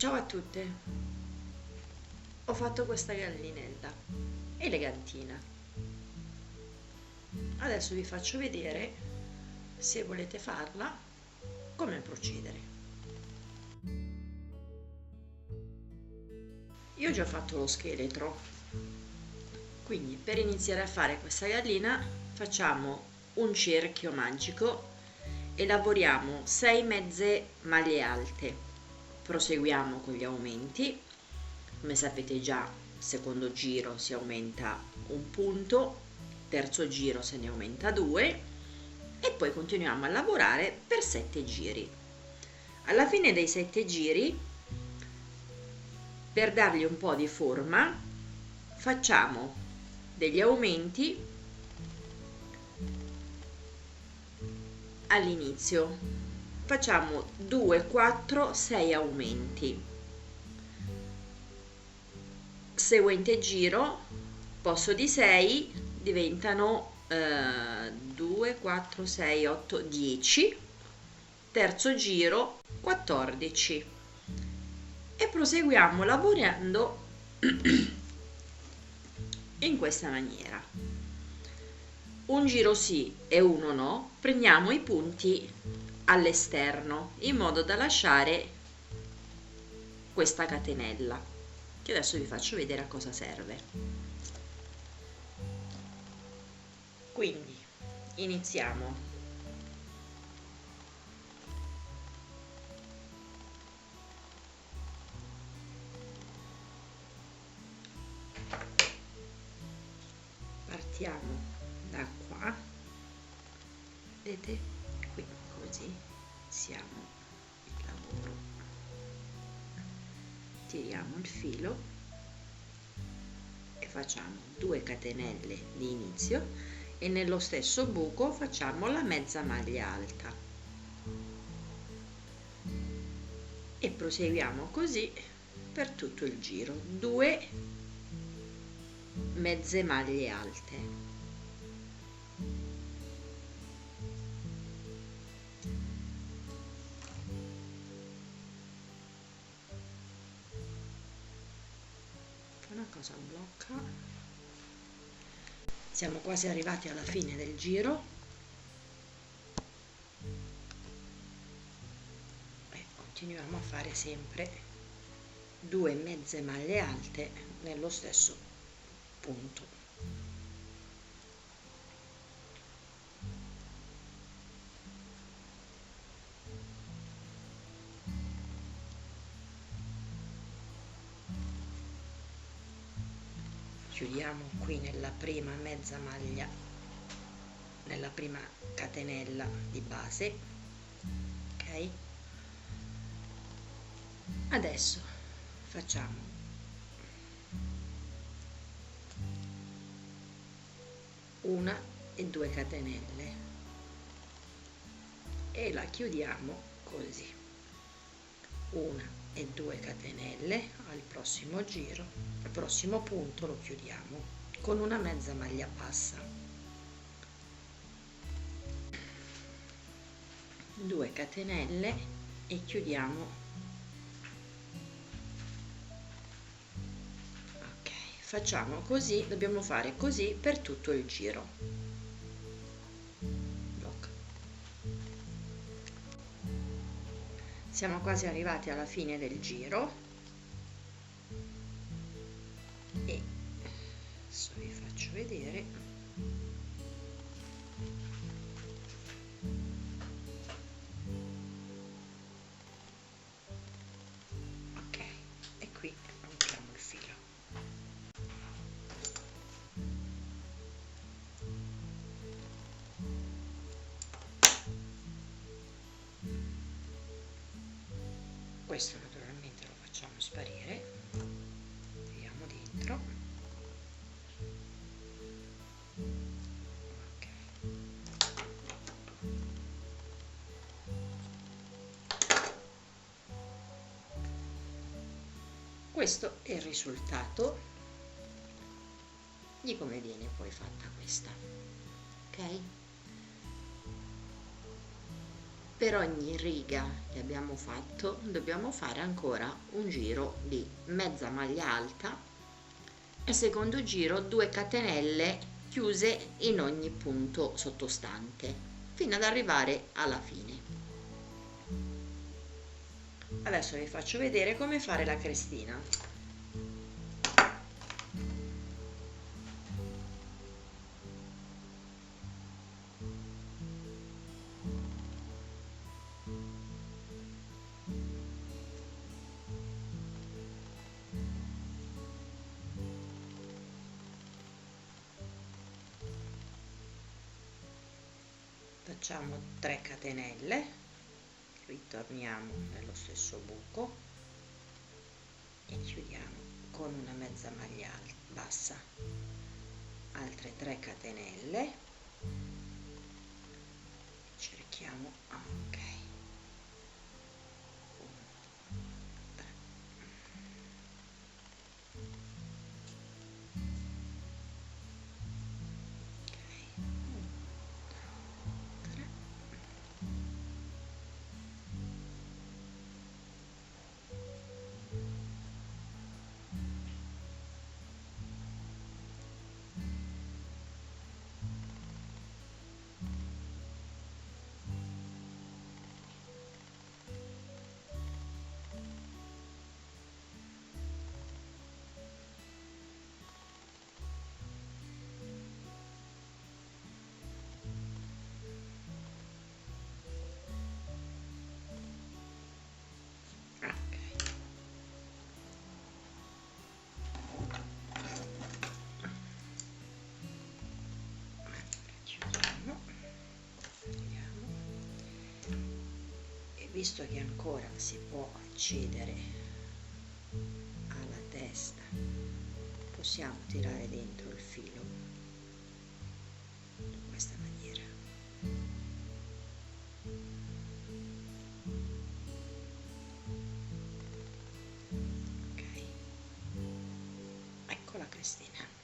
Ciao a tutte, ho fatto questa gallinella elegantina. Adesso vi faccio vedere, se volete farla, come procedere. Io ho già fatto lo scheletro, quindi per iniziare a fare questa gallina facciamo un cerchio magico e lavoriamo 6 mezze maglie alte. Proseguiamo con gli aumenti. Come sapete già, secondo giro si aumenta un punto, terzo giro se ne aumenta 2 e poi continuiamo a lavorare per 7 giri. Alla fine dei 7 giri, per dargli un po' di forma, facciamo degli aumenti all'inizio. Facciamo 2, 4, 6 aumenti. Seguente giro, posto di 6 diventano 2, 4, 6, 8, 10. Terzo giro 14 e proseguiamo lavorando in questa maniera. Un giro sì e uno no, prendiamo i punti all'esterno in modo da lasciare questa catenella, che adesso vi faccio vedere a cosa serve. Quindi iniziamo. Partiamo da qua, vedete, qui così iniziamo il lavoro, tiriamo il filo e facciamo 2 catenelle di inizio e nello stesso buco facciamo la mezza maglia alta e proseguiamo così per tutto il giro. 2 mezze maglie alte, una cosa blocca. Siamo quasi arrivati alla fine del giro e continuiamo a fare sempre 2 mezze maglie alte nello stesso punto. Chiudiamo qui nella prima mezza maglia, nella prima catenella di base, ok? Adesso facciamo una e 2 catenelle e la chiudiamo così, una e 2 catenelle. Al prossimo giro, al prossimo punto lo chiudiamo con una mezza maglia bassa, 2 catenelle e chiudiamo. Ok, facciamo così, dobbiamo fare così per tutto il giro. Siamo quasi arrivati alla fine del giro e adesso vi faccio vedere. Ok, e qui rompiamo il filo. Questo naturalmente lo facciamo sparire, tiriamo dentro. Ok. Questo è il risultato di come viene poi fatta questa, ok? per ogni riga che abbiamo fatto dobbiamo fare ancora un giro di mezza maglia alta e secondo giro 2 catenelle chiuse in ogni punto sottostante fino ad arrivare alla fine. Adesso vi faccio vedere come fare la crestina. Facciamo 3 catenelle, ritorniamo nello stesso buco e chiudiamo con una mezza maglia bassa, altre 3 catenelle, cerchiamo, ok, 1, 3, visto che ancora si può accedere alla testa, possiamo tirare dentro il filo in questa maniera. Ok, ecco la crestina.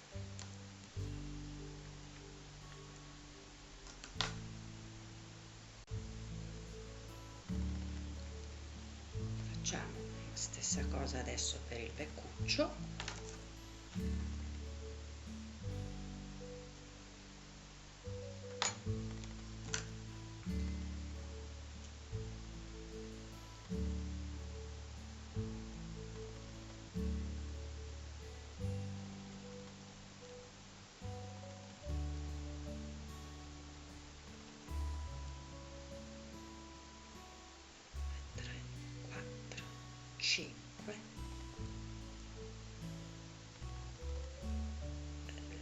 Facciamo la stessa cosa adesso per il beccuccio.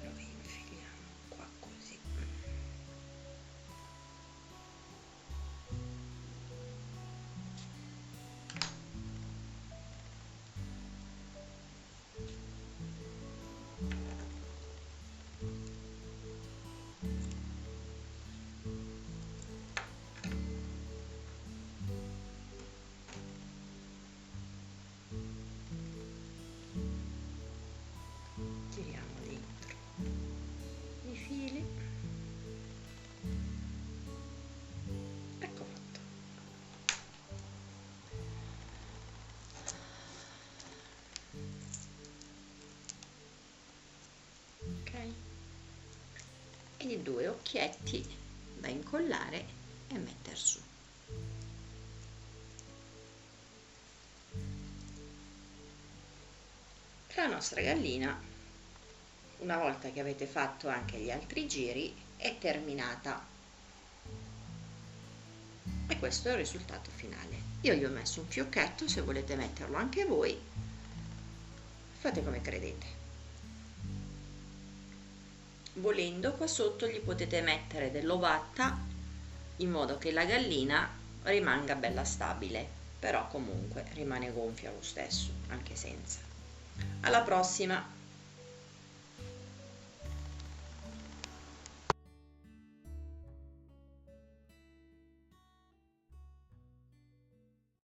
Lo infiliamo qua così. Tiriamo dentro i fili, ecco fatto. Ok, e i 2 occhietti da incollare e mettere su. La nostra gallina, una volta che avete fatto anche gli altri giri, è terminata e questo è il risultato finale. Io gli ho messo un fiocchetto, se volete metterlo anche voi fate come credete. Volendo qua sotto gli potete mettere dell'ovatta in modo che la gallina rimanga bella stabile, però comunque rimane gonfia lo stesso anche senza. Alla prossima!